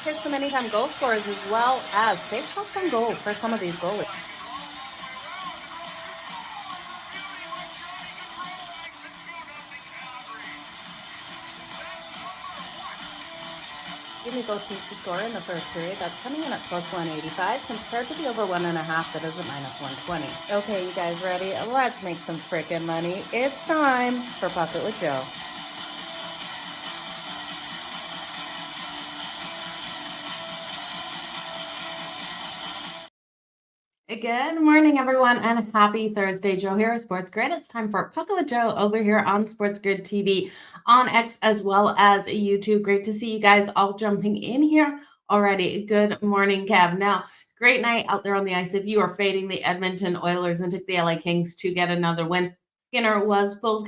hit some anytime goal scorers as well as safe shots on goal for some of these goalies. Give me both teams to score in the first period. That's coming in at plus 185 compared to the over 1.5 that is at minus 120. Okay, you guys ready? Let's make some freaking money. It's time for Bucket with Jo. Good morning, everyone, and happy Thursday. Jo here at SportsGrid. It's time for Puckle with Jo over here on SportsGrid TV, on X, as well as YouTube. Great to see you guys all jumping in here already. Good morning, Kev. Now, great night out there on the ice. If you are fading the Edmonton Oilers and took the LA Kings to get another win, Skinner was pulled.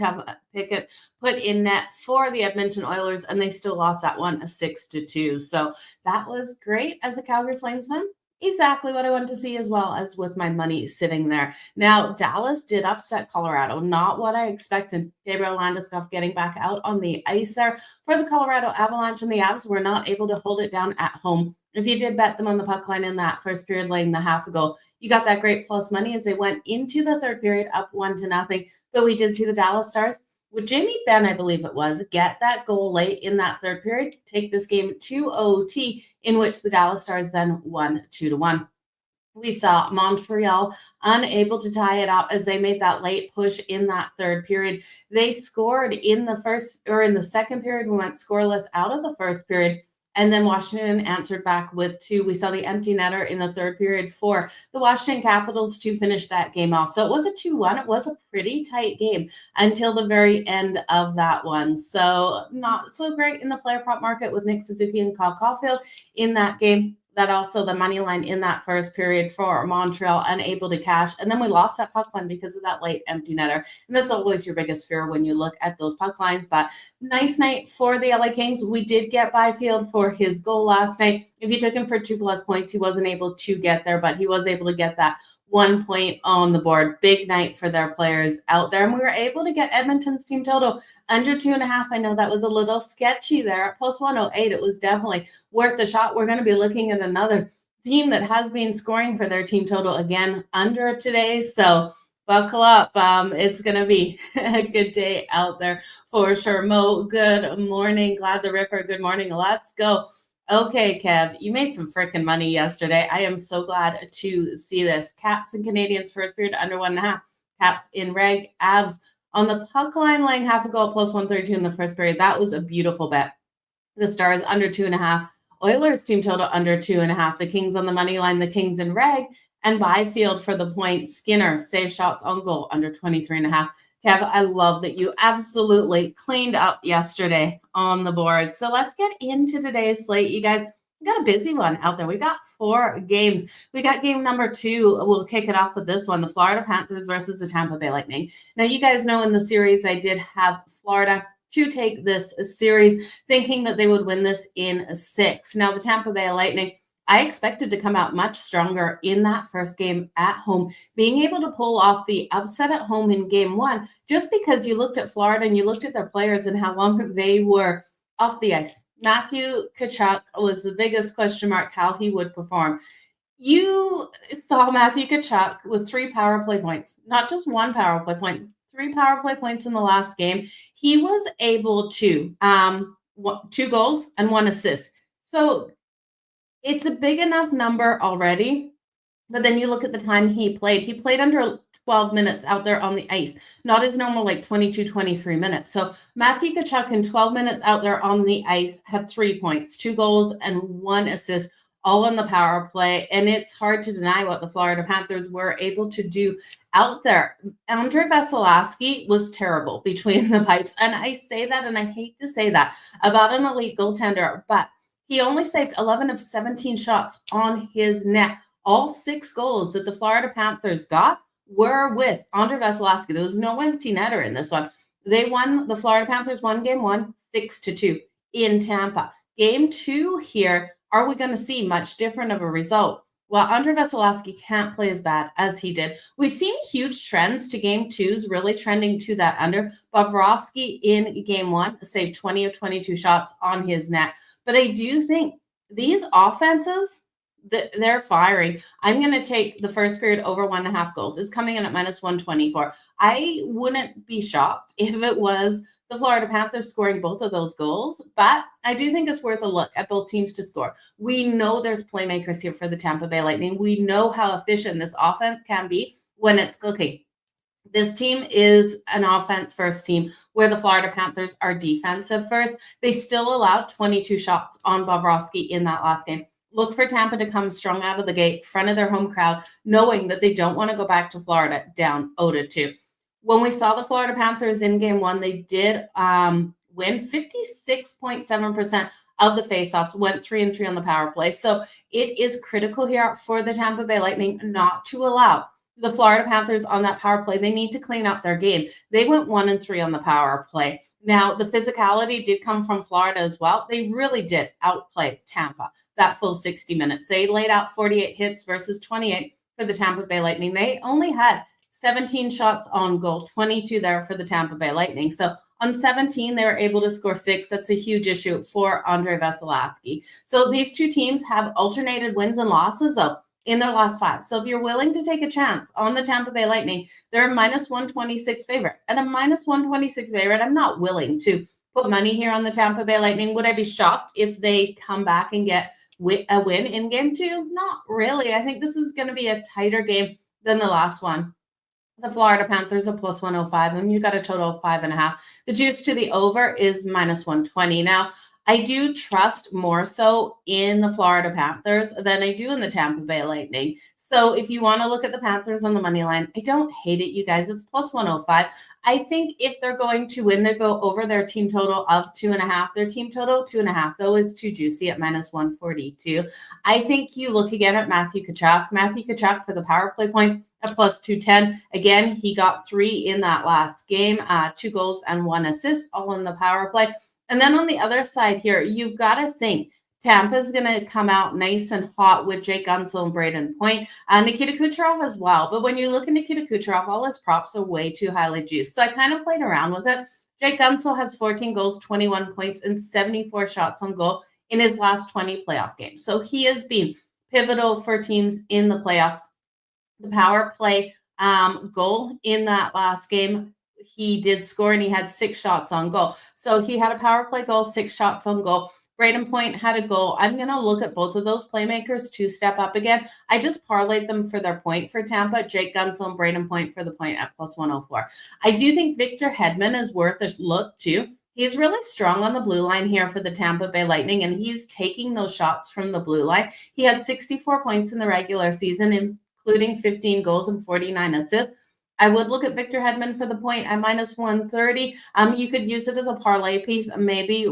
Pickett put in net for the Edmonton Oilers, and they still lost that one 6-2. So that was great as a Calgary Flames fan. Exactly what I wanted to see, as well as with my money sitting there. Now, Dallas did upset Colorado. Not what I expected. Gabriel Landeskog getting back out on the ice there for the Colorado Avalanche, and the Avs were not able to hold it down at home. If you did bet them on the puck line in that first period, laying the half a goal, you got that great plus money as they went into the third period up 1-0. But we did see the Dallas Stars with Jamie Benn, I believe it was, get that goal late in that third period, take this game to OT, in which the Dallas Stars then won 2-1. We saw Montreal unable to tie it up as they made that late push in that third period. They scored in the second period. We went scoreless out of the first period. And then Washington answered back with 2. We saw the empty netter in the third period for the Washington Capitals to finish that game off. So it was a 2-1. It was a pretty tight game until the very end of that one. So not so great in the player prop market with Nick Suzuki and Kyle Caulfield in that game. That also the money line in that first period for Montreal unable to cash. And then we lost that puck line because of that late empty netter. And that's always your biggest fear when you look at those puck lines. But nice night for the LA Kings. We did get Byfield for his goal last night. If you took him for 2+ points, he wasn't able to get there, but he was able to get that 1 point on the board. Big night for their players out there. And we were able to get Edmonton's team total under 2.5. I know that was a little sketchy there at plus 108. It was definitely worth the shot. We're going to be looking at another team that has been scoring for their team total again under today. So buckle up. It's going to be a good day out there for sure. Mo, good morning. Glad the Ripper. Good morning. Let's go. Okay, Kev, you made some freaking money yesterday. I am so glad to see this. Caps and Canadians first period under 1.5. Caps in reg. Avs on the puck line laying half a goal plus 132 in the first period. That was a beautiful bet. The Stars under 2.5. Oilers team total under 2.5. The Kings on the money line. The Kings in reg. And Byfield for the point. Skinner save shots on goal under 23.5. Kev, I love that you absolutely cleaned up yesterday on the board. So let's get into today's slate, you guys. We got a busy one out there. We got 4 games. We got game number 2. We'll kick it off with this one, the Florida Panthers versus the Tampa Bay Lightning. Now, you guys know in the series, I did have Florida to take this series, thinking that they would win this in 6. Now, the Tampa Bay Lightning, I expected to come out much stronger in that first game at home, being able to pull off the upset at home in game 1, just because you looked at Florida and you looked at their players and how long they were off the ice. Matthew Tkachuk was the biggest question mark how he would perform. You saw Matthew Tkachuk with 3 power play points, not just 1 power play point, 3 power play points in the last game. He was able to 2 goals and 1 assist. So it's a big enough number already, but then you look at the time he played. He played under 12 minutes out there on the ice, not his normal 22, 23 minutes. So Matthew Tkachuk in 12 minutes out there on the ice had 3 points, 2 goals, and 1 assist, all on the power play. And it's hard to deny what the Florida Panthers were able to do out there. Andrei Vasilevskiy was terrible between the pipes. And I say that, and I hate to say that about an elite goaltender, but he only saved 11 of 17 shots on his net. All 6 goals that the Florida Panthers got were with Andrei Vasilevskiy. There was no empty netter in this one. The Florida Panthers won game 1, 6-2 in Tampa. Game 2 here, are we going to see much different of a result? Well, Andrei Vasilevskiy can't play as bad as he did. We've seen huge trends to game 2s, really trending to that under. Bobrovsky in game 1 saved 20 of 22 shots on his net. But I do think these offenses, they're firing. I'm going to take the first period over 1.5 goals. It's coming in at minus 124. I wouldn't be shocked if it was the Florida Panthers scoring both of those goals, but I do think it's worth a look at both teams to score. We know there's playmakers here for the Tampa Bay Lightning. We know how efficient this offense can be when it's clicking. This team is an offense first team where the Florida Panthers are defensive first. They still allowed 22 shots on Bobrovsky in that last game. Look for Tampa to come strong out of the gate, front of their home crowd, knowing that they don't want to go back to Florida down 0-2. When we saw the Florida Panthers in game one, they did win 56.7% of the faceoffs, went 3-3 on the power play. So it is critical here for the Tampa Bay Lightning not to allow the Florida Panthers on that power play. They need to clean up their game. They went 1-3 on the power play. Now, the physicality did come from Florida as well. They really did outplay Tampa that full 60 minutes. They laid out 48 hits versus 28 for the Tampa Bay Lightning. They only had 17 shots on goal, 22 there for the Tampa Bay Lightning. So on 17, they were able to score 6. That's a huge issue for Andrei Vasilevskiy. So these two teams have alternated wins and losses, though, in their last 5. So if you're willing to take a chance on the Tampa Bay Lightning, they're a minus 126 favorite. At a minus 126 favorite, I'm not willing to put money here on the Tampa Bay Lightning. Would I be shocked if they come back and get a win in game 2? Not really. I think this is going to be a tighter game than the last one. The Florida Panthers are plus 105, and you got a total of 5.5. The juice to the over is minus 120. Now, I do trust more so in the Florida Panthers than I do in the Tampa Bay Lightning. So if you want to look at the Panthers on the money line, I don't hate it, you guys. It's plus 105. I think if they're going to win, they go over their team total of 2.5. Their team total, 2.5, though, is too juicy at minus 142. I think you look again at Matthew Tkachuk. Matthew Tkachuk for the power play point at plus 210. Again, he got 3 in that last game, 2 goals and 1 assist, all in the power play. And then on the other side here, you've got to think Tampa's going to come out nice and hot with Jake Guentzel and Braden Point, Nikita Kucherov as well. But when you look at Nikita Kucherov, all his props are way too highly juiced. So I kind of played around with it. Jake Guentzel has 14 goals, 21 points, and 74 shots on goal in his last 20 playoff games. So he has been pivotal for teams in the playoffs. The power play goal in that last game, he did score, and he had 6 shots on goal. So he had a power play goal, 6 shots on goal. Braden Point had a goal. I'm going to look at both of those playmakers to step up again. I just parlayed them for their point for Tampa, Jake Guentzel and Braden Point for the point at plus 104. I do think Victor Hedman is worth a look too. He's really strong on the blue line here for the Tampa Bay Lightning, and he's taking those shots from the blue line. He had 64 points in the regular season, including 15 goals and 49 assists. I would look at Victor Hedman for the point at minus 130. You could use it as a parlay piece, maybe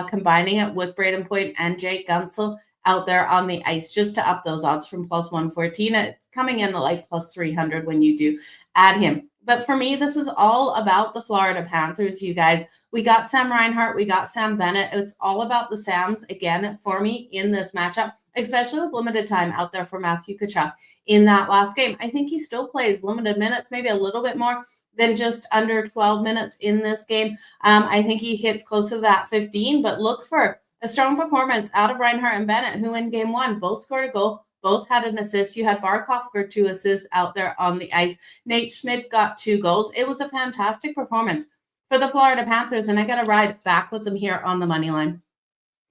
combining it with Braden Point and Jake Guentzel out there on the ice just to up those odds from plus 114. It's coming in at like plus 300 when you do add him. But for me, this is all about the Florida Panthers, you guys. We got Sam Reinhart. We got Sam Bennett. It's all about the Sams, again, for me in this matchup, especially with limited time out there for Matthew Tkachuk in that last game. I think he still plays limited minutes, maybe a little bit more than just under 12 minutes in this game. I think he hits close to that 15, but look for a strong performance out of Reinhart and Bennett, who in game 1 both scored a goal. Both had an assist. You had Barkov for 2 assists out there on the ice. Nate Schmidt got 2 goals. It was a fantastic performance for the Florida Panthers, and I got to ride back with them here on the money line.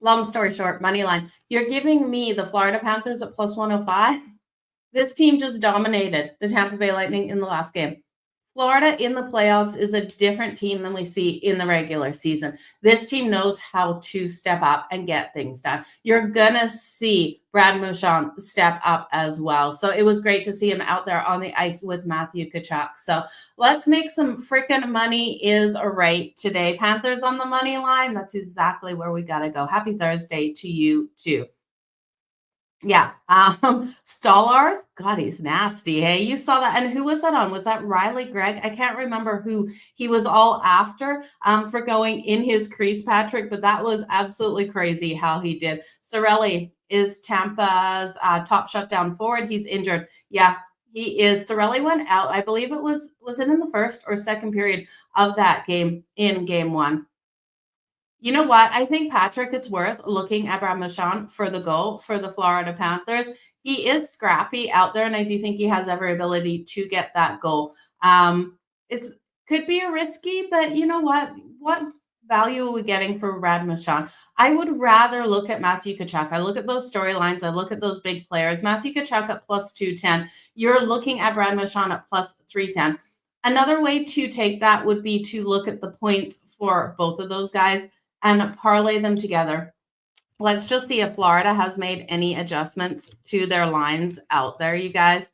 Long story short, money line. You're giving me the Florida Panthers at plus 105. This team just dominated the Tampa Bay Lightning in the last game. Florida in the playoffs is a different team than we see in the regular season. This team knows how to step up and get things done. You're going to see Brad Marchand step up as well. So it was great to see him out there on the ice with Matthew Tkachuk. So let's make some freaking money is right today. Panthers on the money line. That's exactly where we got to go. Happy Thursday to you too. Yeah. Stallars. God, he's nasty. Hey, you saw that. And who was that on? Was that Riley Gregg? I can't remember who he was all after for going in his crease, Patrick, but that was absolutely crazy how he did. Cirelli is Tampa's top shutdown forward. He's injured. Yeah, he is. Cirelli went out. I believe it was it in the first or second period of that game in game 1? You know what? I think, Patrick, it's worth looking at Brad Marchand for the goal for the Florida Panthers. He is scrappy out there, and I do think he has every ability to get that goal. It's could be a risky, but you know what? What value are we getting for Brad Marchand? I would rather look at Matthew Tkachuk. I look at those storylines. I look at those big players. Matthew Tkachuk at plus 210. You're looking at Brad Marchand at plus 310. Another way to take that would be to look at the points for both of those guys and parlay them together. Let's just see if Florida has made any adjustments to their lines out there, you guys,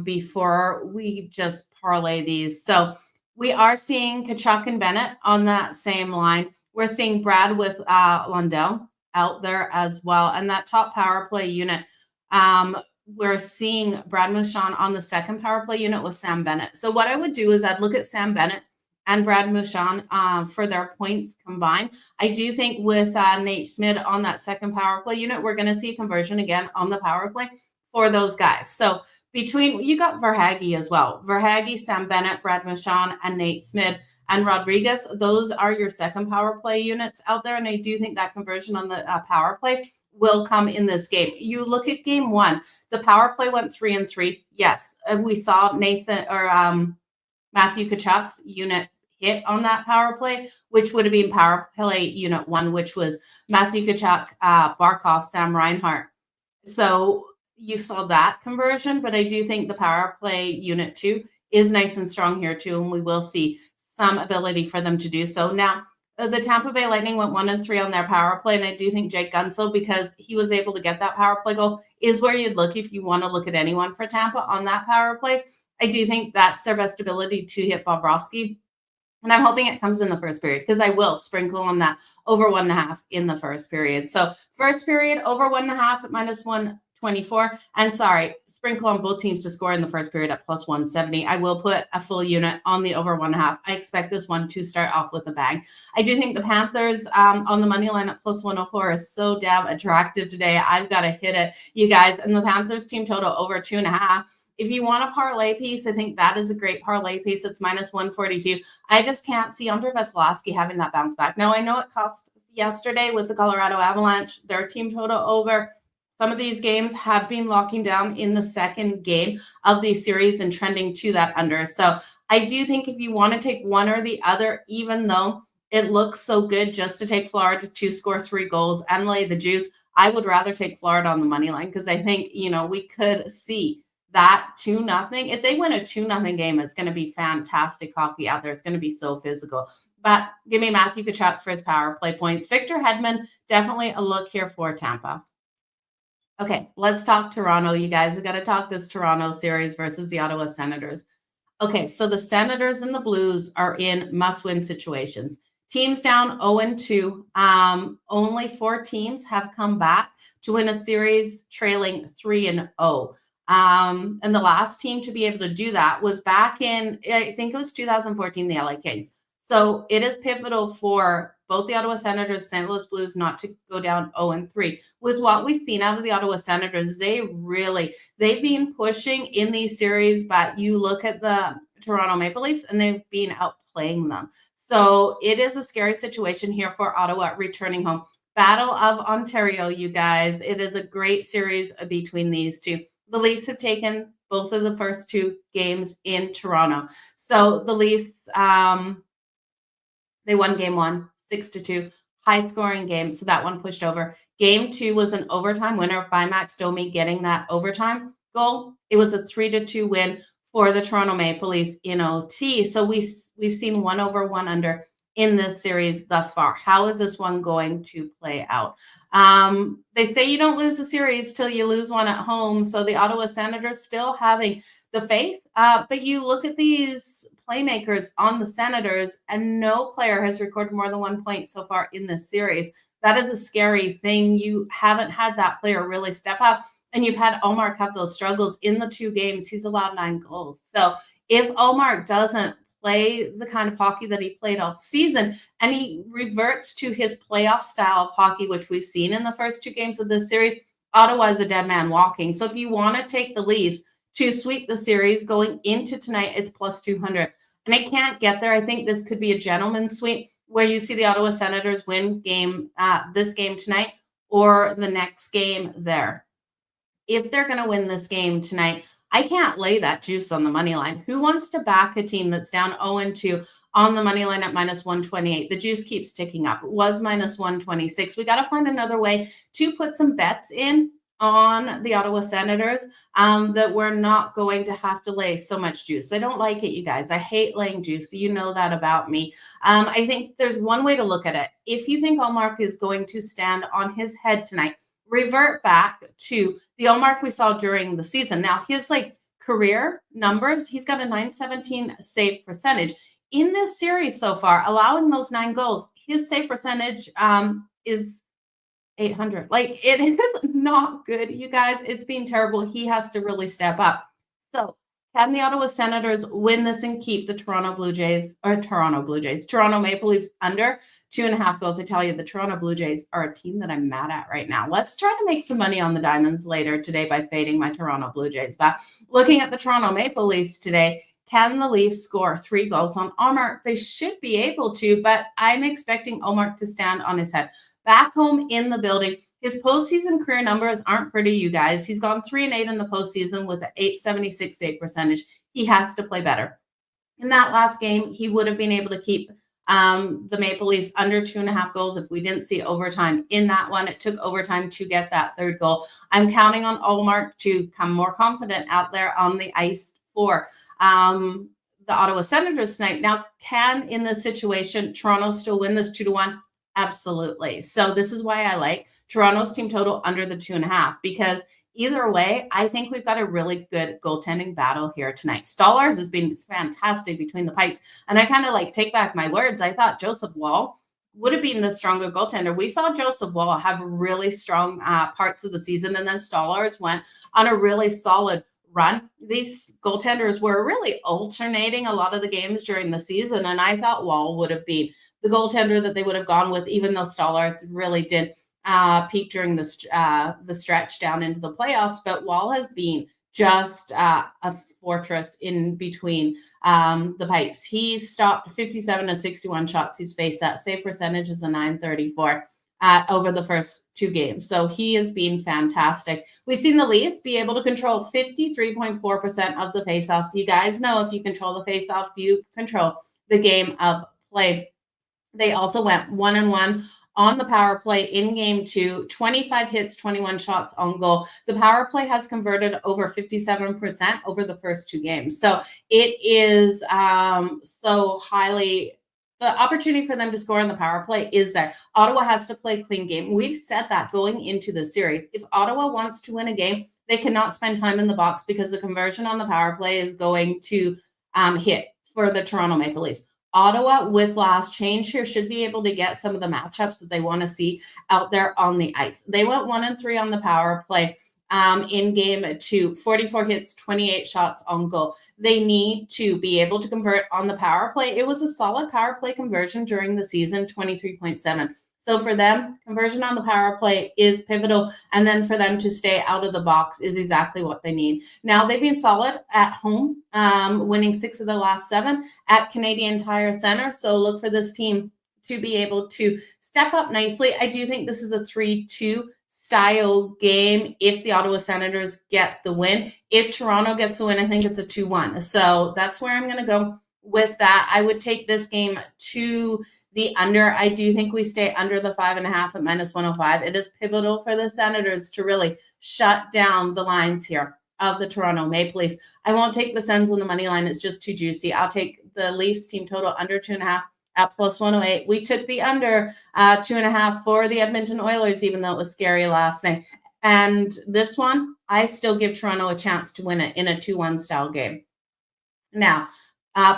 before we just parlay these. So we are seeing Tkachuk and Bennett on that same line. We're seeing Brad with Lundell out there as well. And that top power play unit, we're seeing Brad Marchand on the second power play unit with Sam Bennett. So what I would do is I'd look at Sam Bennett and Brad Marchand for their points combined. I do think with Nate Schmidt on that second power play unit, we're going to see conversion again on the power play for those guys. So between, you got Verhaeghe as well. Verhaeghe, Sam Bennett, Brad Marchand, and Nate Schmidt and Rodriguez. Those are your second power play units out there. And I do think that conversion on the power play will come in this game. You look at game one, the power play went 3-3. Yes, we saw Matthew Tkachuk's unit hit on that power play, which would have been power play unit one, which was Matthew Tkachuk, Barkov, Sam Reinhart. So you saw that conversion, but I do think the power play unit two is nice and strong here too, and we will see some ability for them to do so. Now, the Tampa Bay Lightning went 1-3 on their power play, and I do think Jake Gunsel, because he was able to get that power play goal, is where you'd look if you want to look at anyone for Tampa on that power play. I do think that's their best ability to hit Bobrovsky. And I'm hoping it comes in the first period, because I will sprinkle on that over 1.5 in the first period. So first period over 1.5 at -124. And sorry, sprinkle on both teams to score in the first period at +170. I will put a full unit on the over 1.5. I expect this one to start off with a bang. I do think the Panthers on the money line at +104 is so damn attractive today. I've got to hit it, you guys. And the Panthers team total over 2.5. If you want a parlay piece, I think that is a great parlay piece. It's -142. I just can't see Andre Vasilevsky having that bounce back. Now, I know it cost yesterday with the Colorado Avalanche, their team total over. Some of these games have been locking down in the second game of these series and trending to that under. So I do think if you want to take one or the other, even though it looks so good just to take Florida to score 3 goals and lay the juice, I would rather take Florida on the money line, because I think, we could see that 2-0. If they win a 2-0 game, it's going to be fantastic hockey out there. It's going to be so physical. But give me Matthew Tkachuk for his power play points. Victor Hedman, definitely a look here for Tampa. Okay, let's talk Toronto, you guys. We've got to talk this Toronto series versus the Ottawa Senators. Okay, so the Senators and the Blues are in must-win situations. Teams down 0-2. Only 4 teams have come back to win a series trailing 3-0. And the last team to be able to do that was back in, I think it was 2014, the LA Kings. So it is pivotal for both the Ottawa Senators, St. Louis Blues not to go down 0-3. With what we've seen out of the Ottawa Senators, they've been pushing in these series, but you look at the Toronto Maple Leafs and they've been outplaying them. So it is a scary situation here for Ottawa returning home. Battle of Ontario, you guys. It is a great series between these two. The Leafs have taken both of the first 2 games in Toronto. So the Leafs, they won game 1, 6-2, high-scoring game. So that one pushed over. Game 2 was an overtime winner by Max Domi getting that overtime goal. It was a 3-2 win for the Toronto Maple Leafs in OT. So we've seen 1 over 1 under in this series thus far. How is this one going to play out? They say you don't lose a series till you lose one at home. So the Ottawa Senators still having the faith. But you look at these playmakers on the Senators, and no player has recorded more than 1 point so far in this series. That is a scary thing. You haven't had that player really step up. And you've had Omar have those struggles in the 2 games. He's allowed 9 goals. So if Omar doesn't play the kind of hockey that he played all season, and he reverts to his playoff style of hockey, which we've seen in the first 2 games of this series, Ottawa is a dead man walking. So if you want to take the Leafs to sweep the series going into tonight, it's +200. And I can't get there. I think this could be a gentleman's sweep. where you see the Ottawa Senators win this game tonight or the next game there. If they're going to win this game tonight, I can't lay that juice on the money line. Who wants to back a team that's down 0-2 on the money line at -128? The juice keeps ticking up. It was -126. We got to find another way to put some bets in on the Ottawa Senators that we're not going to have to lay so much juice. I don't like it, you guys. I hate laying juice. You know that about me. I think there's one way to look at it. If you think Allmark is going to stand on his head tonight, revert back to the Allmark we saw during the season. Now, his career numbers, he's got a .917 save percentage. In this series so far, allowing those 9 goals, his save percentage is 800. It is not good, you guys. It's been terrible. He has to really step up. So can the Ottawa Senators win this and keep the Toronto Maple Leafs under 2.5 goals? I tell you, the Toronto Blue Jays are a team that I'm mad at right now. Let's try to make some money on the Diamonds later today by fading my Toronto Blue Jays. But looking at the Toronto Maple Leafs today, can the Leafs score 3 goals on Allmark? They should be able to, but I'm expecting Allmark to stand on his head. Back home in the building, his postseason career numbers aren't pretty, you guys. He's gone 3-8 in the postseason with an .876 save percentage. He has to play better. In that last game, he would have been able to keep the Maple Leafs under 2.5 goals if we didn't see overtime in that one. It took overtime to get that 3rd goal. I'm counting on Allmark to come more confident out there on the ice for the Ottawa Senators tonight. Now, can, in this situation, Toronto still win this 2-1? Absolutely. So this is why I like Toronto's team total under the 2.5, because either way, I think we've got a really good goaltending battle here tonight. Stolarz has been fantastic between the pipes. And I kind of take back my words. I thought Joseph Woll would have been the stronger goaltender. We saw Joseph Woll have really strong parts of the season, and then Stolarz went on a really solid run. These goaltenders were really alternating a lot of the games during the season, and I thought Woll would have been the goaltender that they would have gone with, even though Stolarz really did peak during the stretch down into the playoffs. But Woll has been just a fortress in between the pipes. He's stopped 57 of 61 shots he's faced. That save percentage is a .934. Over the first 2 games. So he has been fantastic. We've seen the Leafs be able to control 53.4% of the faceoffs. You guys know if you control the faceoffs, you control the game of play. They also went 1-1 on the power play in game 2, 25 hits, 21 shots on goal. The power play has converted over 57% over the first 2 games. So it is so highly... The opportunity for them to score on the power play is there. Ottawa has to play a clean game. We've said that going into the series. If Ottawa wants to win a game, they cannot spend time in the box because the conversion on the power play is going to hit for the Toronto Maple Leafs. Ottawa, with last change here, should be able to get some of the matchups that they want to see out there on the ice. They went 1-3 on the power play. In game 2, 44 hits, 28 shots on goal. They need to be able to convert on the power play. It was a solid power play conversion during the season, 23.7. So for them, conversion on the power play is pivotal. And then for them to stay out of the box is exactly what they need. Now, they've been solid at home, winning 6 of the last 7 at Canadian Tire Center. So look for this team to be able to step up nicely. I do think this is a 3-2 style game if the Ottawa Senators get the win. If Toronto gets the win, I think it's a 2-1. So that's where I'm going to go with that. I would take this game to the under. I do think we stay under the 5.5 at -105. It is pivotal for the Senators to really shut down the lines here of the Toronto Maple Leafs. I won't take the Sens on the money line. It's just too juicy. I'll take the Leafs team total under 2.5 at +108. We took the under 2.5 for the Edmonton Oilers, even though it was scary last night. And this one, I still give Toronto a chance to win it in a 2-1 style game. Now,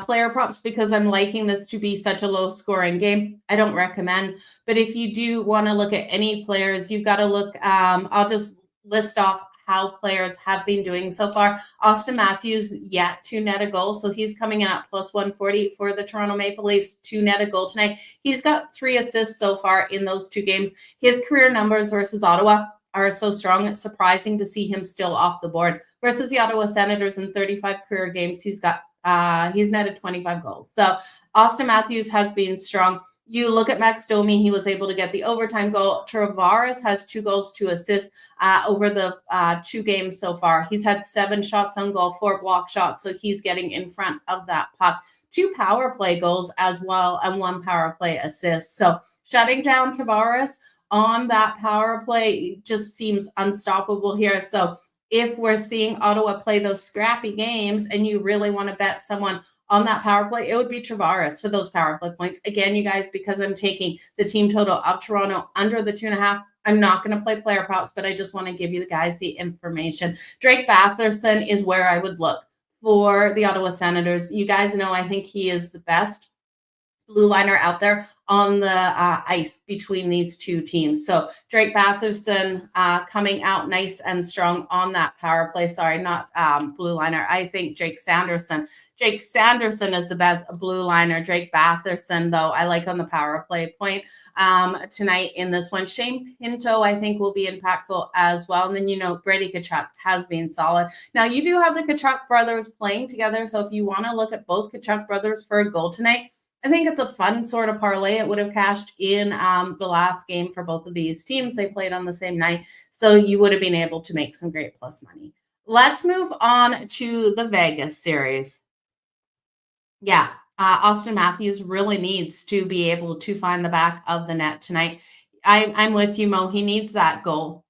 player props, because I'm liking this to be such a low scoring game, I don't recommend. But if you do want to look at any players, you've got to look, I'll just list off how players have been doing so far. Austin Matthews yet to net a goal, so he's coming in at +140 for the Toronto Maple Leafs to net a goal tonight. He's got 3 assists so far in those 2 games. His career numbers versus Ottawa are so strong, it's surprising to see him still off the board. Versus the Ottawa Senators in 35 career games, he's netted 25 goals. So Austin Matthews has been strong. You look at Max Domi, he was able to get the overtime goal. Tavares has 2 goals, 2 assists over the 2 games so far. He's had 7 shots on goal, 4 block shots, so he's getting in front of that puck. 2 power play goals as well, and 1 power play assist. So shutting down Tavares on that power play just seems unstoppable here. So if we're seeing Ottawa play those scrappy games and you really want to bet someone on that power play, it would be Tavares for those power play points. Again, you guys, because I'm taking the team total of Toronto under the 2.5, I'm not going to play player props, but I just want to give you guys the information. Drake Batherson is where I would look for the Ottawa Senators. You guys know I think he is the best blue liner out there on the ice between these two teams. So Drake Batherson coming out nice and strong on that power play. Sorry, not blue liner. I think Jake Sanderson. Jake Sanderson is the best blue liner. Drake Batherson, though, I like on the power play point tonight in this one. Shane Pinto, I think, will be impactful as well. And then, you know, Brady Tkachuk has been solid. Now, you do have the Tkachuk brothers playing together. So if you want to look at both Tkachuk brothers for a goal tonight, I think it's a fun sort of parlay. It would have cashed in the last game for both of these teams. They played on the same night, so you would have been able to make some great plus money. Let's move on to the Vegas series. Yeah, Austin Matthews really needs to be able to find the back of the net tonight. I'm with you, Mo. He needs that goal.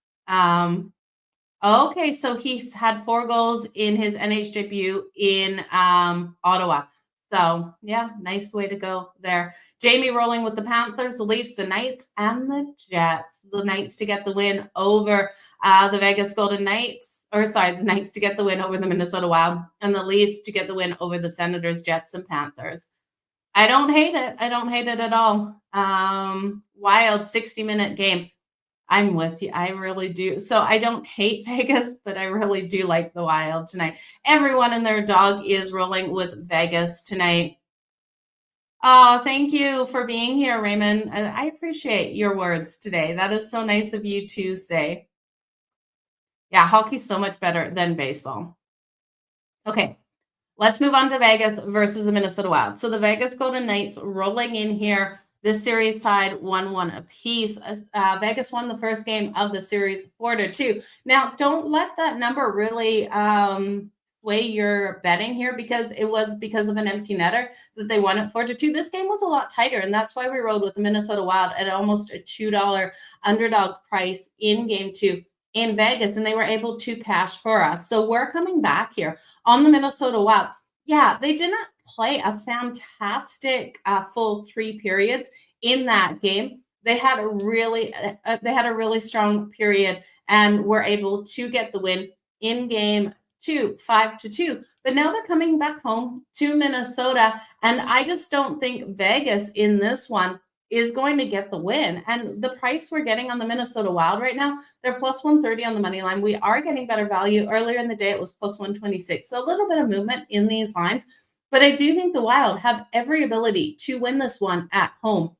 Okay, so he's had 4 goals in his NH debut in Ottawa. So, yeah, nice way to go there. Jamie rolling with the Panthers, the Leafs, the Knights, and the Jets. The Knights to get the win over the Vegas Golden Knights. Or, sorry, the Knights to get the win over the Minnesota Wild. And the Leafs to get the win over the Senators, Jets, and Panthers. I don't hate it. I don't hate it at all. Wild 60-minute game. I'm with you. I really do. So I don't hate Vegas, but I really do like the Wild tonight. Everyone and their dog is rolling with Vegas tonight. Oh, thank you for being here, Raymond. I appreciate your words today. That is so nice of you to say. Yeah, hockey's so much better than baseball. Okay, let's move on to Vegas versus the Minnesota Wild. So the Vegas Golden Knights rolling in here. This series tied 1-1 apiece. Vegas won the first game of the series 4-2. Now, don't let that number really sway your betting here, because it was because of an empty netter that they won at 4-2. This game was a lot tighter, and that's why we rode with the Minnesota Wild at almost a $2 underdog price in game 2 in Vegas, and they were able to cash for us. So we're coming back here on the Minnesota Wild. Yeah, they didn't play a fantastic full 3 periods in that game. They had a really strong period and were able to get the win in game 2, 5-2. But now they're coming back home to Minnesota, and I just don't think Vegas in this one is going to get the win. And the price we're getting on the Minnesota Wild right now, they're plus 130 on the money line. We are getting better value. Earlier in the day, it was plus 126. So a little bit of movement in these lines. But I do think the Wild have every ability to win this one at home.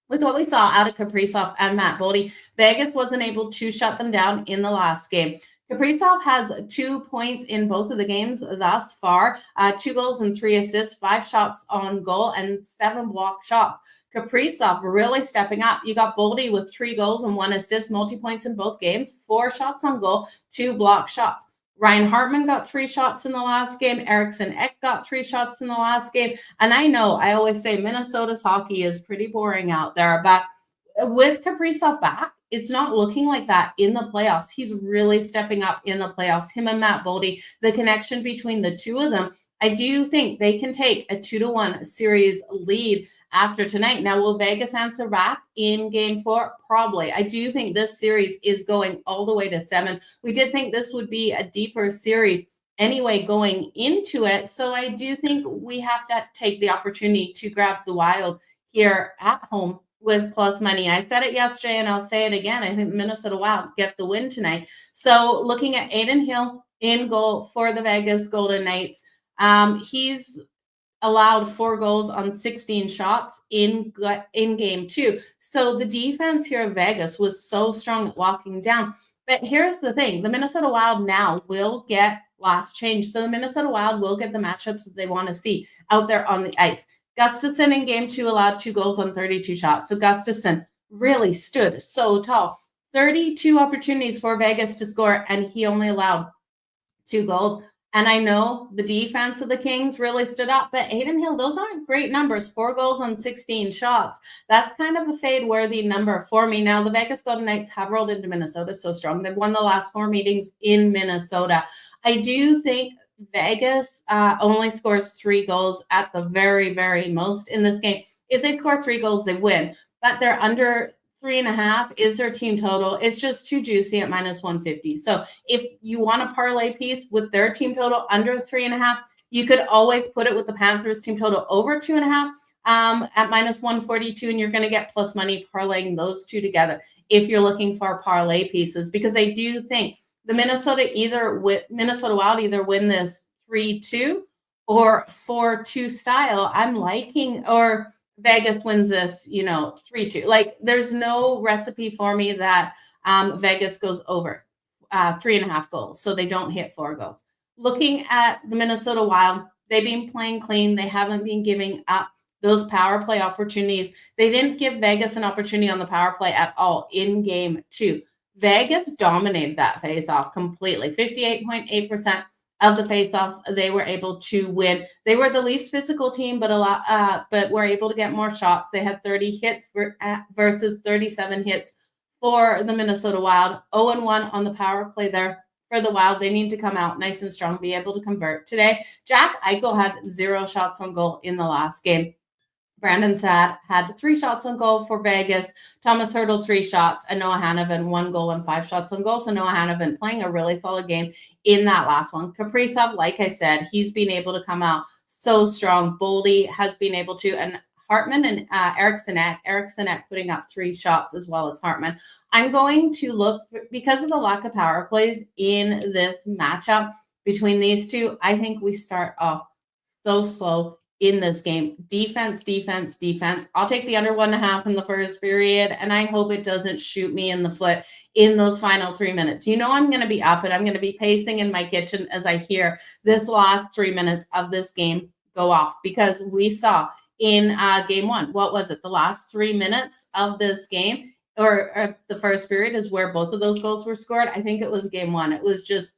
With what we saw out of Kaprizov and Matt Boldy, Vegas wasn't able to shut them down in the last game. Kaprizov has 2 points in both of the games thus far, 2 goals and 3 assists, 5 shots on goal, and 7 block shots. Kaprizov really stepping up. You got Boldy with 3 goals and 1 assist, multi-points in both games, 4 shots on goal, 2 block shots. Ryan Hartman got 3 shots in the last game. Eriksson Ek got 3 shots in the last game. And I know I always say Minnesota's hockey is pretty boring out there, but with Kaprizov back, it's not looking like that in the playoffs. He's really stepping up in the playoffs. Him and Matt Boldy, the connection between the two of them, I do think they can take a 2-1 series lead after tonight. Now, will Vegas answer back in game 4? Probably. I do think this series is going all the way to 7. We did think this would be a deeper series anyway going into it. So I do think we have to take the opportunity to grab the Wild here at home with plus money. I said it yesterday and I'll say it again. I think Minnesota Wild get the win tonight. So looking at Adin Hill in goal for the Vegas Golden Knights. He's allowed 4 goals on 16 shots in game 2. So the defense here of Vegas was so strong at locking down. But here's the thing. The Minnesota Wild now will get last change. So the Minnesota Wild will get the matchups that they want to see out there on the ice. Gustafson in game 2 allowed 2 goals on 32 shots. So Gustafson really stood so tall. 32 opportunities for Vegas to score, and he only allowed 2 goals. And I know the defense of the Kings really stood up, but Adin Hill, those aren't great numbers. 4 goals on 16 shots. That's kind of a fade-worthy number for me. Now, the Vegas Golden Knights have rolled into Minnesota so strong. They've won the last 4 meetings in Minnesota. I do think Vegas only scores 3 goals at the very, very most in this game. If they score 3 goals, they win. But they're under 3.5 is their team total. It's just too juicy at -150. So if you want a parlay piece with their team total under 3.5, you could always put it with the Panthers team total over 2.5 at -142, and you're going to get plus money parlaying those two together if you're looking for parlay pieces, because I do think the Minnesota Wild either win this 3-2 or 4-2 style. I'm liking, or Vegas wins this, 3-2. Like, there's no recipe for me that Vegas goes over 3.5 goals, so they don't hit 4 goals. Looking at the Minnesota Wild, they've been playing clean. They haven't been giving up those power play opportunities. They didn't give Vegas an opportunity on the power play at all in game 2. Vegas dominated that faceoff completely. 58.8% of the faceoffs they were able to win. They were the least physical team, but were able to get more shots. They had 30 hits versus 37 hits for the Minnesota Wild. 0-1 on the power play there for the Wild. They need to come out nice and strong, be able to convert today. Jack Eichel had 0 shots on goal in the last game. Brandon Saad had 3 shots on goal for Vegas. Thomas Hertl, 3 shots, and Noah Hannafin, 1 goal and 5 shots on goal. So Noah Hannafin playing a really solid game in that last one. Kaprizov, like I said, he's been able to come out so strong. Boldy has been able to, and Hartman and Eric Sinek putting up 3 shots as well as Hartman. I'm going to look, because of the lack of power plays in this matchup between these two, I think we start off so slow in this game. Defense. I'll take the under 1.5 in the first period, and I hope it doesn't shoot me in the foot in those final 3 minutes. I'm going to be up, and I'm going to be pacing in my kitchen as I hear this last 3 minutes of this game go off, because we saw in game 1, what was it? The last 3 minutes of this game, or the first period, is where both of those goals were scored. I think it was game 1. It was just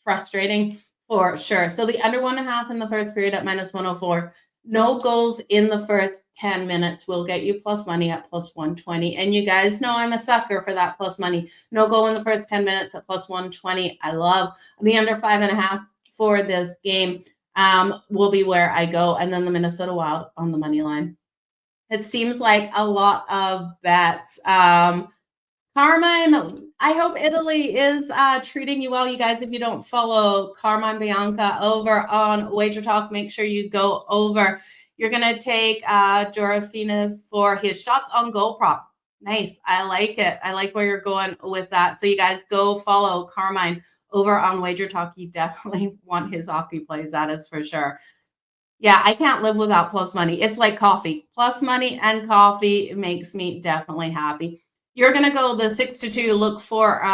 frustrating for sure. So the under 1.5 in the first period at -104. No goals in the first 10 minutes will get you plus money at +120. And you guys know I'm a sucker for that plus money. No goal in the first 10 minutes at +120. I love the under 5.5 for this game. Will be where I go. And then the Minnesota Wild on the money line. It seems like a lot of bets. Carmine, I hope Italy is treating you well. You guys, if you don't follow Carmine Bianca over on Wager Talk, make sure you go over. You're going to take Jorosina for his shots on goal prop. Nice. I like it. I like where you're going with that. So you guys go follow Carmine over on Wager Talk. You definitely want his hockey plays. That is for sure. Yeah, I can't live without plus money. It's like coffee. Plus money and coffee makes me definitely happy. You're going to go the 6-2, look for,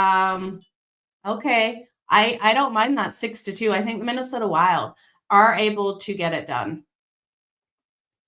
okay. I don't mind that 6-2. I think the Minnesota Wild are able to get it done.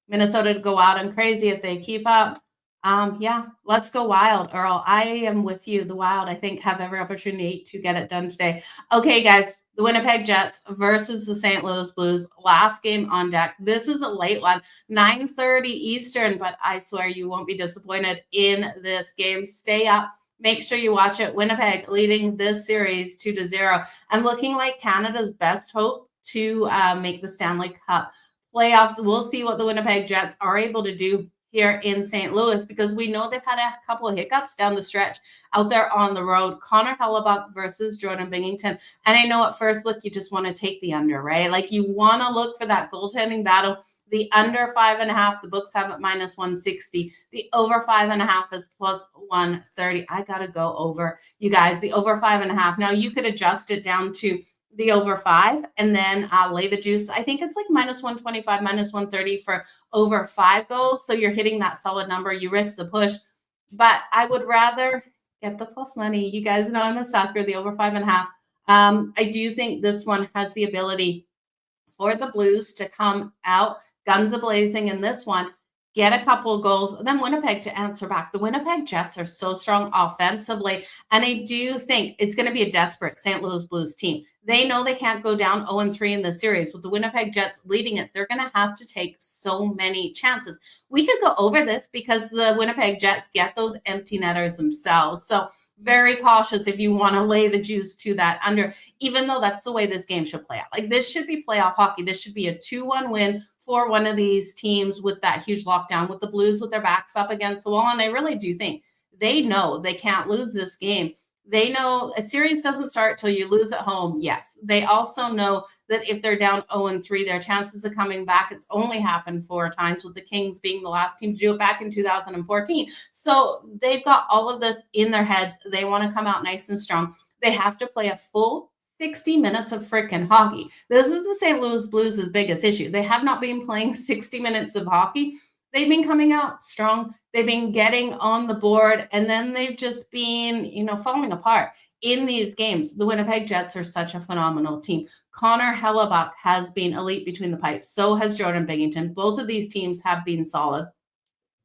Minnesota to go out and crazy if they keep up. Yeah, let's go Wild, Earl. I am with you. The Wild, I think, have every opportunity to get it done today. Okay, guys, the Winnipeg Jets versus the St. Louis Blues. Last game on deck. This is a late one, 9:30 Eastern, but I swear you won't be disappointed in this game. Stay up. Make sure you watch it. Winnipeg leading this series 2-0 and looking like Canada's best hope to make the Stanley Cup playoffs. We'll see what the Winnipeg Jets are able to do here in St. Louis, because we know they've had a couple of hiccups down the stretch out there on the road. Connor Hellebuck versus Jordan Binnington. And I know at first look, you just want to take the under, right? Like, you want to look for that goaltending battle. The under 5.5, the books have it -160. The over 5.5 is +130. I got to go over, you guys, the over 5.5. Now you could adjust it down to the over 5 and then lay the juice. I think it's like -125, -130 for over 5 goals. So you're hitting that solid number. You risk the push, but I would rather get the plus money. You guys know I'm a sucker, the over 5.5. I do think this one has the ability for the Blues to come out guns a-blazing in this one, get a couple of goals, then Winnipeg to answer back. The Winnipeg Jets are so strong offensively, and I do think it's going to be a desperate St. Louis Blues team. They know they can't go down 0-3 in the series. With the Winnipeg Jets leading it, they're going to have to take so many chances. We could go over this because the Winnipeg Jets get those empty netters themselves. So very cautious if you want to lay the juice to that under, even though that's the way this game should play out. Like, this should be playoff hockey. This should be a 2-1 win for one of these teams with that huge lockdown, with the Blues with their backs up against the wall. And I really do think they know they can't lose this game. They know a series doesn't start till you lose at home. Yes. They also know that if they're down 0-3, their chances of coming back, it's only happened 4 times, with the Kings being the last team to do it back in 2014. So they've got all of this in their heads. They want to come out nice and strong. They have to play a full 60 minutes of freaking hockey. This is the St. Louis Blues' biggest issue. They have not been playing 60 minutes of hockey. They've been coming out strong. They've been getting on the board, and then they've just been, falling apart in these games. The Winnipeg Jets are such a phenomenal team. Connor Hellebuck has been elite between the pipes. So has Jordan Binnington. Both of these teams have been solid.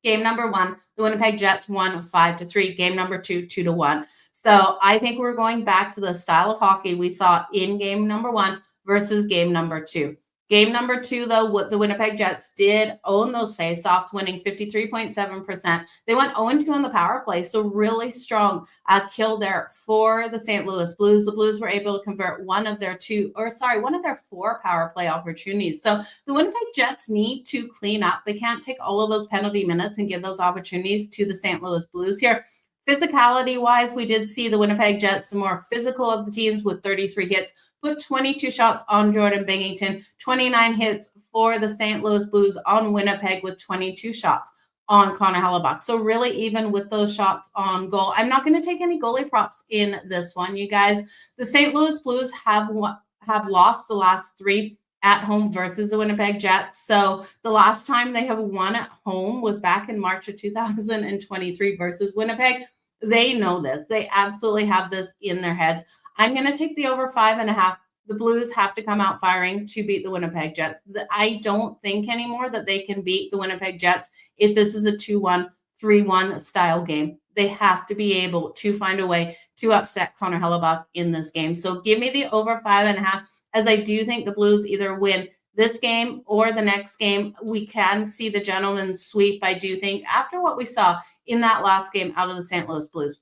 Game number 1, the Winnipeg Jets won 5-3. Game number 2, 2-1. So I think we're going back to the style of hockey we saw in game number 1 versus game number 2. Game number 2, though, what the Winnipeg Jets did own those faceoffs, winning 53.7%. They went 0-2 on the power play, so really strong kill there for the St. Louis Blues. The Blues were able to convert one of their 4 power play opportunities. So the Winnipeg Jets need to clean up. They can't take all of those penalty minutes and give those opportunities to the St. Louis Blues here. Physicality-wise, we did see the Winnipeg Jets, the more physical of the teams, with 33 hits, put 22 shots on Jordan Binnington, 29 hits for the St. Louis Blues on Winnipeg with 22 shots on Connor Hellebuck. So really even with those shots on goal. I'm not going to take any goalie props in this one, you guys. The St. Louis Blues have lost the last 3 at home versus the Winnipeg Jets. So the last time they have won at home was back in March of 2023 versus Winnipeg. They know this. They absolutely have this in their heads. I'm going to take the over 5.5. The Blues have to come out firing to beat the Winnipeg Jets. I don't think anymore that they can beat the Winnipeg Jets if this is a 2-1, 3-1 style game. They have to be able to find a way to upset Connor Hellebuck in this game. So give me the over 5.5, as I do think the Blues either win this game or the next game. We can see the gentleman's sweep, I do think, after what we saw in that last game out of the St. Louis Blues.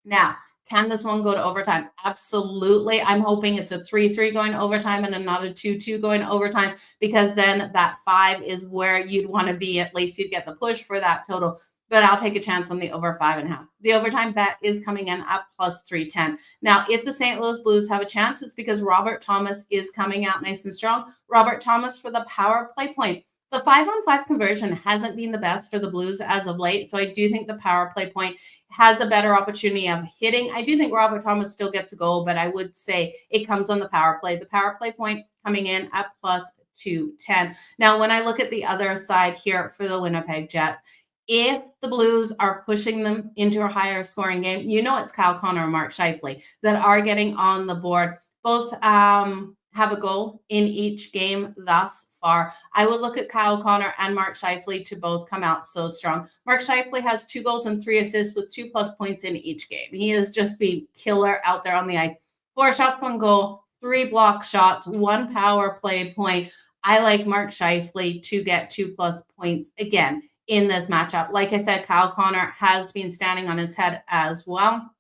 Now, can this one go to overtime? Absolutely. I'm hoping it's a 3-3 going to overtime and not a 2-2 going to overtime, because then that 5 is where you'd want to be. At least you'd get the push for that total. But I'll take a chance on the over 5.5. The overtime bet is coming in at plus 310. Now, if the St. Louis Blues have a chance, it's because Robert Thomas is coming out nice and strong. Robert Thomas for the power play point. The 5-on-5 conversion hasn't been the best for the Blues as of late, so I do think the power play point has a better opportunity of hitting. I do think Robert Thomas still gets a goal, but I would say it comes on the power play. The power play point coming in at plus 210. Now, when I look at the other side here for the Winnipeg Jets, if the Blues are pushing them into a higher scoring game, it's Kyle Connor and Mark Scheifele that are getting on the board. Both have a goal in each game thus far. I would look at Kyle Connor and Mark Scheifele to both come out so strong. Mark Scheifele has 2 goals and 3 assists with 2+ points in each game. He has just been killer out there on the ice. 4 shots on goal, 3 block shots, 1 power play point. I like Mark Scheifele to get 2+ points again in this matchup. Like I said, Kyle Connor has been standing on his head as well.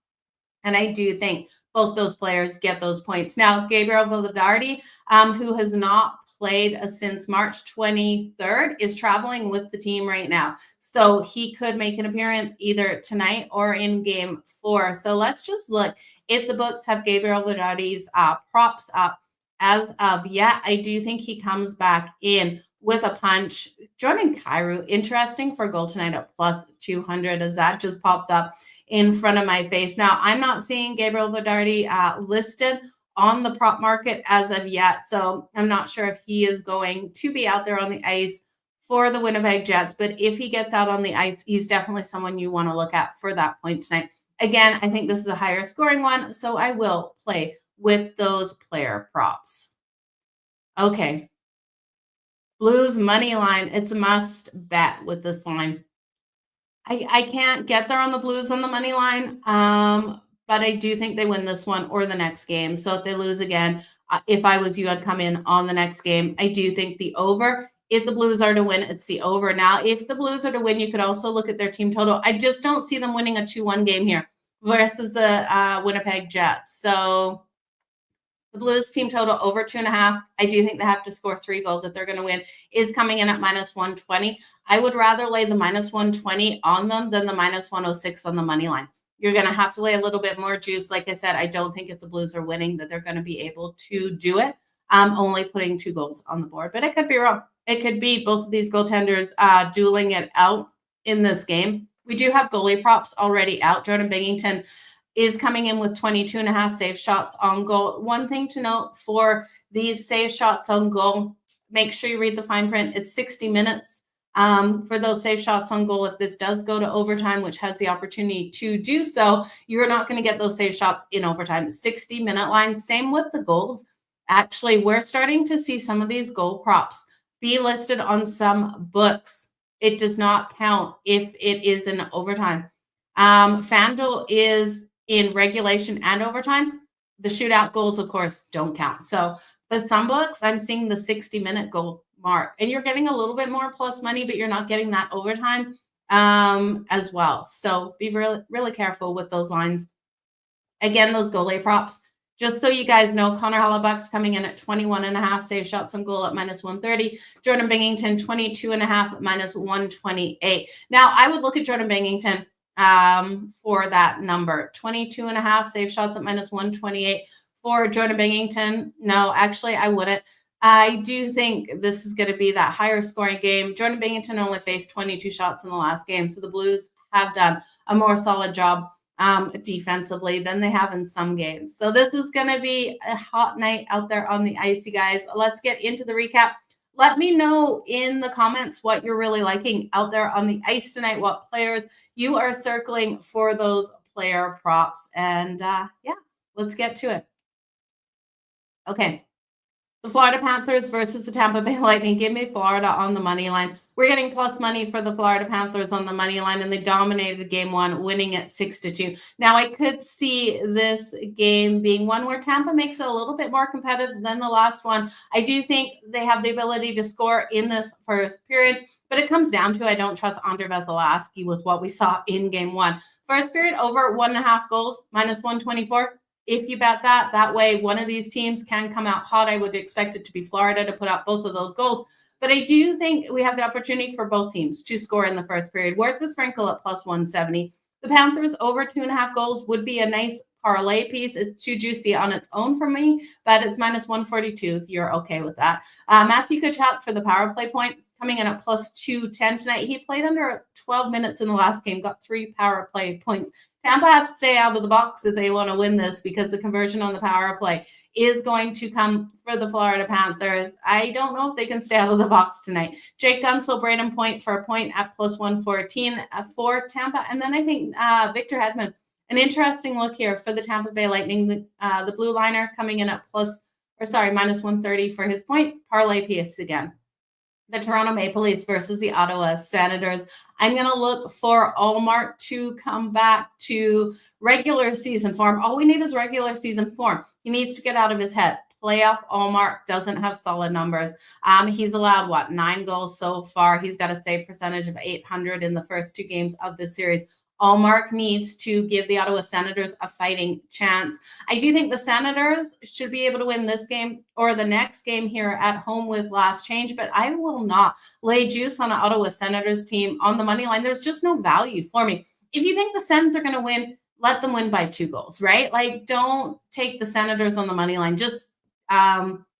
And I do think both those players get those points. Now, Gabriel Vilardi, who has not played since March 23rd, is traveling with the team right now. So he could make an appearance either tonight or in game 4. So let's just look if the books have Gabriel Vilardi's props up as of yet. I do think he comes back in with a punch. Jordan Kyrou, interesting for goal tonight at plus 200, as that just pops up in front of my face. Now, I'm not seeing Gabriel Vilardi listed on the prop market as of yet, so I'm not sure if he is going to be out there on the ice for the Winnipeg Jets. But if he gets out on the ice, he's definitely someone you want to look at for that point tonight. Again, I think this is a higher scoring one, so I will play with those player props. Okay. Blues money line. It's a must bet with this line. I can't get there on the Blues on the money line, but I do think they win this one or the next game. So if they lose again, if I was you, I'd come in on the next game. I do think the over. If the Blues are to win, it's the over. Now, if the Blues are to win, you could also look at their team total. I just don't see them winning a 2-1 game here versus the Winnipeg Jets. So the Blues team total over 2.5. I do think they have to score 3 goals if they're going to win, is coming in at -120. I would rather lay the -120 on them than the -106 on the money line. You're going to have to lay a little bit more juice. Like I said, I don't think if the Blues are winning that they're going to be able to do it. Only putting 2 goals on the board, but it could be wrong. It could be both of these goaltenders dueling it out in this game. We do have goalie props already out. Jordan Binnington is coming in with 22.5 save shots on goal. One thing to note for these save shots on goal, make sure you read the fine print. It's 60 minutes for those save shots on goal. If this does go to overtime, which has the opportunity to do so, you're not going to get those save shots in overtime. 60-minute line. Same with the goals. Actually, we're starting to see some of these goal props be listed on some books. It does not count if it is in overtime. FanDuel is in regulation and overtime. The shootout goals, of course, don't count. So, but some books, I'm seeing the 60-minute goal mark, and you're getting a little bit more plus money, but you're not getting that overtime as well. So be really, really careful with those lines. Again, those goalie props. Just so you guys know, Connor Hellebuck's coming in at 21.5 save shots on goal at -130. Jordan Binnington, 22.5 at -128. Now, I would look at Jordan Binnington for that number. 22.5 save shots at -128 for Jordan Binnington. No, actually, I wouldn't. I do think this is going to be that higher scoring game. Jordan Binnington only faced 22 shots in the last game, so the Blues have done a more solid job defensively than they have in some games. So this is going to be a hot night out there on the ice, you guys. Let's get into the recap. Let me know in the comments what you're really liking out there on the ice tonight, what players you are circling for those player props. And yeah, let's get to it. Okay. The Florida Panthers versus the Tampa Bay Lightning. Give me Florida on the money line. We're getting plus money for the Florida Panthers on the money line, and they dominated game one, winning it 6-2. Now, I could see this game being one where Tampa makes it a little bit more competitive than the last one. I do think they have the ability to score in this first period, but it comes down to I don't trust Andre Vasilevsky with what we saw in game one. First period, over 1.5 goals, -124. If you bet that way one of these teams can come out hot. I would expect it to be Florida to put up both of those goals. But I do think we have the opportunity for both teams to score in the first period. Worth the sprinkle at +170. The Panthers over 2.5 goals would be a nice parlay piece. It's too juicy on its own for me, but it's -142 if you're okay with that. Matthew Tkachuk for the power play point, coming in at +210 tonight. He played under 12 minutes in the last game, got 3 power play points. Tampa has to stay out of the box if they want to win this because the conversion on the power play is going to come for the Florida Panthers. I don't know if they can stay out of the box tonight. Jake Gunsel, Braden Point for a point at +114 for Tampa. And then I think Victor Hedman, an interesting look here for the Tampa Bay Lightning. The blue liner coming in at -130 for his point. Parlay piece again. The Toronto Maple Leafs versus the Ottawa Senators. I'm going to look for Allmark to come back to regular season form. All we need is regular season form. He needs to get out of his head. Playoff Allmark doesn't have solid numbers. He's allowed, 9 goals so far. He's got a save percentage of .800 in the first 2 games of this series. Allmark needs to give the Ottawa Senators a fighting chance. I do think the Senators should be able to win this game or the next game here at home with last change, but I will not lay juice on an Ottawa Senators team on the money line. There's just no value for me. If you think the Sens are going to win, let them win by 2 goals, right? Like, don't take the Senators on the money line. Just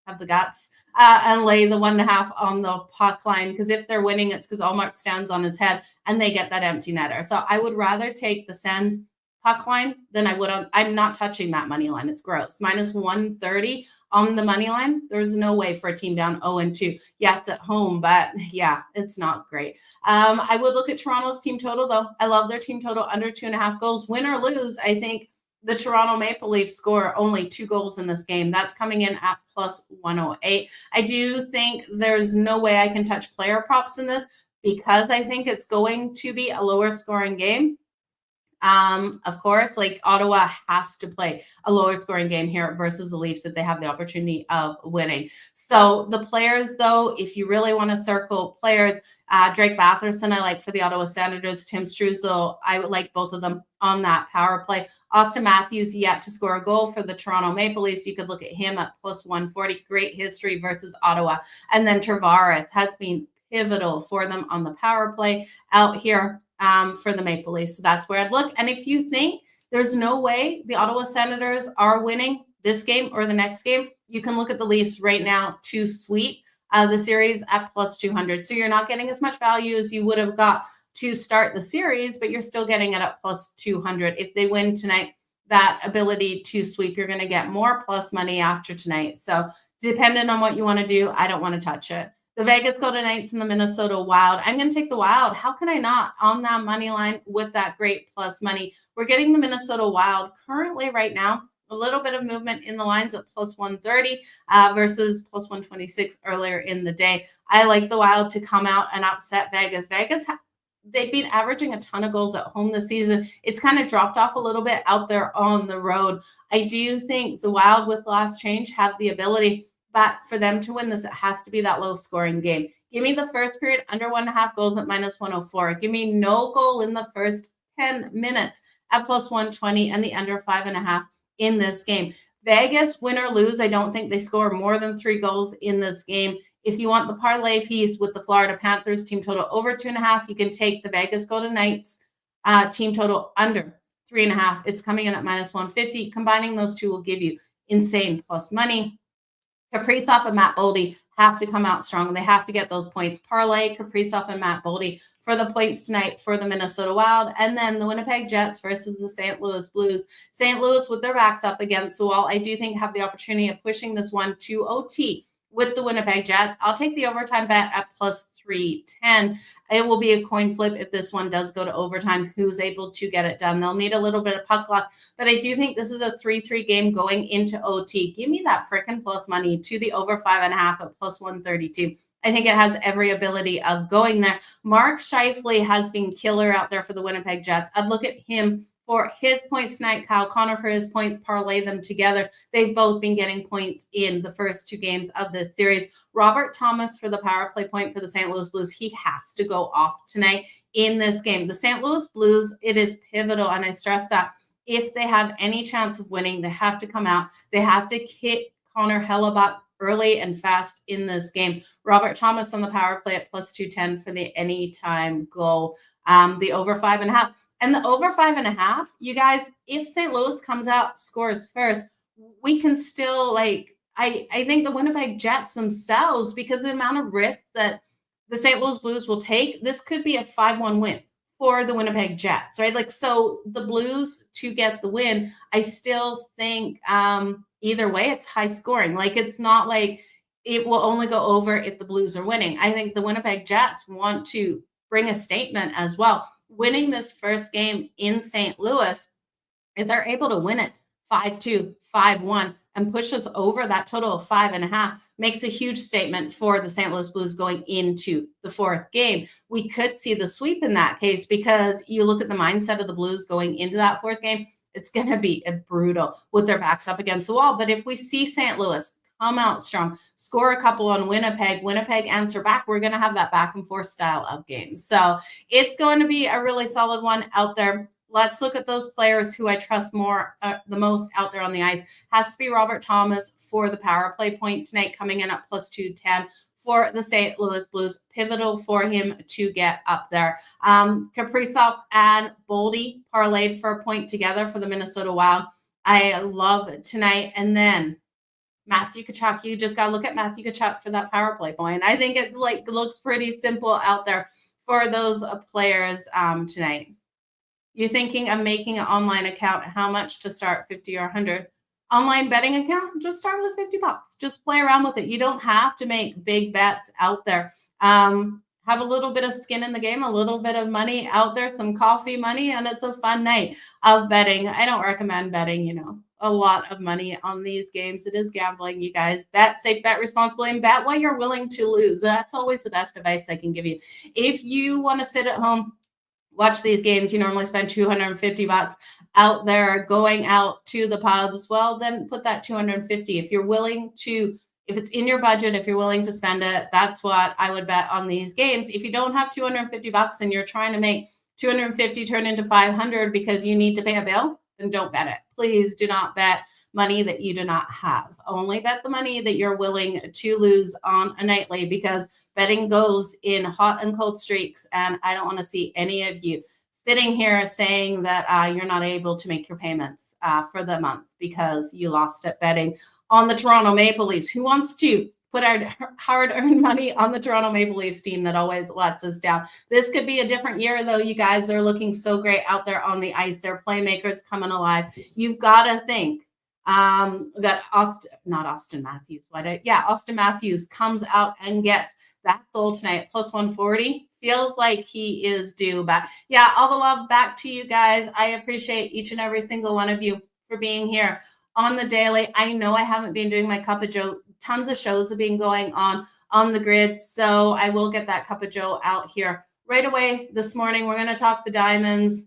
have the guts and lay the 1.5 on the puck line, because if they're winning, it's because Allmark stands on his head and they get that empty netter. So I would rather take the Sens puck line than I would on. I'm not touching that money line. It's gross. -130 on the money line. There's no way for a team down 0-2. Yes, at home, but yeah, it's not great. I would look at Toronto's team total, though. I love their team total under 2.5 goals. Win or lose, I think The Toronto Maple Leafs score only 2 goals in this game. That's coming in at plus 108. I do think there's no way I can touch player props in this because I think it's going to be a lower scoring game. Of course, like Ottawa has to play a lower scoring game here versus the Leafs if they have the opportunity of winning. So the players, though, if you really want to circle players, Drake Batherson, I like for the Ottawa Senators. Tim Struzal, I would like both of them on that power play. Austin Matthews yet to score a goal for the Toronto Maple Leafs. You could look at him at plus 140. Great history versus Ottawa. And then Tavares has been pivotal for them on the power play out here for the Maple Leafs. So that's where I'd look. And if you think there's no way the Ottawa Senators are winning this game or the next game, you can look at the Leafs right now to sweep the series at plus 200. So you're not getting as much value as you would have got to start the series, but you're still getting it at plus 200. If they win tonight, that ability to sweep, you're going to get more plus money after tonight. So depending on what you want to do, I don't want to touch it. The Vegas Golden Knights and the Minnesota Wild. I'm going to take the Wild. How can I not on that money line with that great plus money? We're getting the Minnesota Wild currently right now. A little bit of movement in the lines at plus 130 versus plus 126 earlier in the day. I like the Wild to come out and upset Vegas. They've been averaging a ton of goals at home this season. It's kind of dropped off a little bit out there on the road. I do think the Wild with last change have the ability, but for them to win this, it has to be that low-scoring game. Give me the first period under 1.5 goals at minus 104. Give me no goal in the first 10 minutes at plus 120 and the under 5.5 in this game. Vegas, win or lose, I don't think they score more than 3 goals in this game. If you want the parlay piece with the Florida Panthers team total over 2.5, you can take the Vegas Golden Knights team total under 3.5. It's coming in at minus 150. Combining those two will give you insane plus money. Kaprizov and Matt Boldy have to come out strong. They have to get those points. Parlay Kaprizov and Matt Boldy for the points tonight for the Minnesota Wild. And then the Winnipeg Jets versus the St. Louis Blues. St. Louis with their backs up against the wall. I do think have the opportunity of pushing this one to OT with the Winnipeg Jets. I'll take the overtime bet at plus 310. It will be a coin flip if this one does go to overtime. Who's able to get it done? They'll need a little bit of puck luck, but I do think this is a 3-3 game going into OT. Give me that frickin' plus money to the over 5.5 at plus 132. I think it has every ability of going there. Mark Scheifele has been killer out there for the Winnipeg Jets. I'd look at him for his points tonight. Kyle Connor for his points, parlay them together. They've both been getting points in the first 2 games of this series. Robert Thomas for the power play point for the St. Louis Blues. He has to go off tonight in this game. The St. Louis Blues, it is pivotal, and I stress that if they have any chance of winning, they have to come out. They have to hit Connor Hellebuck early and fast in this game. Robert Thomas on the power play at plus 210 for the anytime goal. The over 5.5. And the over 5.5, you guys, if St. Louis comes out, scores first, we can still I think the Winnipeg Jets themselves, because of the amount of risk that the St. Louis Blues will take, this could be a 5-1 win for the Winnipeg Jets, right? So the Blues to get the win, I still think either way, it's high scoring. It's not like it will only go over if the Blues are winning. I think the Winnipeg Jets want to bring a statement as well. Winning this first game in St. Louis, if they're able to win it 5-2, 5-1, and push us over that total of 5.5, makes a huge statement for the St. Louis Blues going into the 4th game. We could see the sweep in that case, because you look at the mindset of the Blues going into that 4th game, it's going to be brutal with their backs up against the wall. But if we see St. Louis come out strong, score a couple on Winnipeg answer back, we're going to have that back and forth style of games. So it's going to be a really solid one out there. Let's look at those players who I trust the most out there on the ice. Has to be Robert Thomas for the power play point tonight, coming in at plus 210 for the St. Louis Blues. Pivotal for him to get up there. Kaprizov and Boldy parlayed for a point together for the Minnesota Wild. I love it tonight. And then Matthew Tkachuk, you just got to look at Matthew Tkachuk for that power play point. I think it looks pretty simple out there for those players tonight. You're thinking of making an online account, how much to start, 50 or 100? Online betting account, just start with $50. Just play around with it. You don't have to make big bets out there. have a little bit of skin in the game, a little bit of money out there, some coffee money, and it's a fun night of betting. I don't recommend betting, a lot of money on these games. It is gambling, you guys. Bet safe, bet responsibly, and bet what you're willing to lose. That's always the best advice I can give you. If you want to sit at home, watch these games, you normally spend $250 out there going out to the pubs, well, then put that 250. If you're willing to, if it's in your budget, if you're willing to spend it, that's what I would bet on these games. If you don't have $250 and you're trying to make 250 turn into 500 because you need to pay a bill, then don't bet it. Please do not bet money that you do not have. Only bet the money that you're willing to lose on a nightly, because betting goes in hot and cold streaks, and I don't want to see any of you sitting here saying that you're not able to make your payments for the month because you lost at betting on the Toronto Maple Leafs. Who wants to put our hard-earned money on the Toronto Maple Leafs team that always lets us down? This could be a different year, though. You guys are looking so great out there on the ice. Their playmakers coming alive. You've got to think that Austin Matthews comes out and gets that goal tonight, plus 140. Feels like he is due. But yeah, all the love back to you guys. I appreciate each and every single one of you for being here on the daily. I know I haven't been doing my Cup of Joe. Tons of shows have been going on the grid, so I will get that Cup of Joe out here right away this morning. We're going to talk the Diamonds.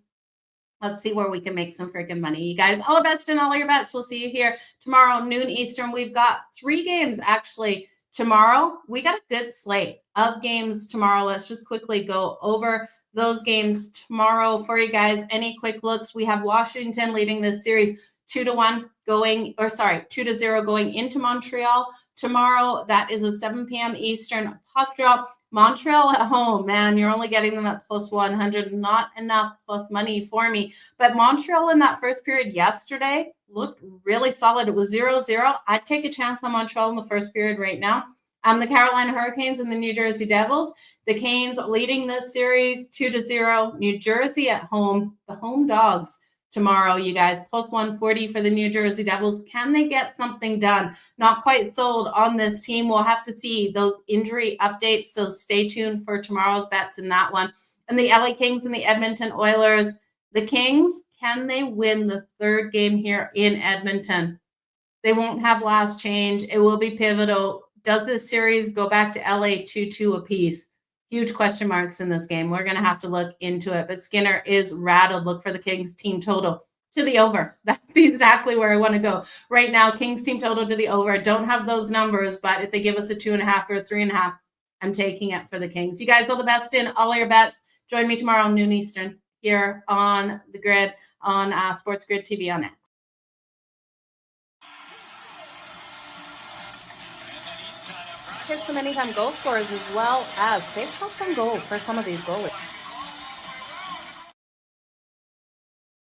Let's see where we can make some freaking money. You guys, all the best in all your bets. We'll see you here tomorrow, noon Eastern. We've got 3 games actually tomorrow. We got a good slate of games tomorrow. Let's just quickly go over those games tomorrow for you guys. Any quick looks? We have Washington leading this series 2-0 going into Montreal tomorrow. That is a 7 p.m. Eastern puck drop. Montreal at home, man, you're only getting them at plus 100. Not enough plus money for me. But Montreal in that first period yesterday looked really solid. It was 0-0. I'd take a chance on Montreal in the first period right now. The Carolina Hurricanes and the New Jersey Devils. The Canes leading this series 2-0. New Jersey at home. The home dogs tomorrow, you guys, plus 140 for the New Jersey Devils. Can they get something done? Not quite sold on this team. We'll have to see those injury updates, so stay tuned for tomorrow's bets in that one. And the LA Kings and the Edmonton Oilers. The Kings, can they win the 3rd game here in Edmonton? They won't have last change. It will be pivotal. Does this series go back to LA 2-2 apiece? Huge question marks in this game. We're going to have to look into it. But Skinner is rattled. Look for the Kings team total to the over. That's exactly where I want to go right now. Kings team total to the over. I don't have those numbers, but if they give us a 2.5 or a 3.5, I'm taking it for the Kings. You guys, all the best in all your bets. Join me tomorrow noon Eastern here on the grid on SportsGrid TV on X. Hit some anytime goal scorers as well as safe shots on goal for some of these goalies.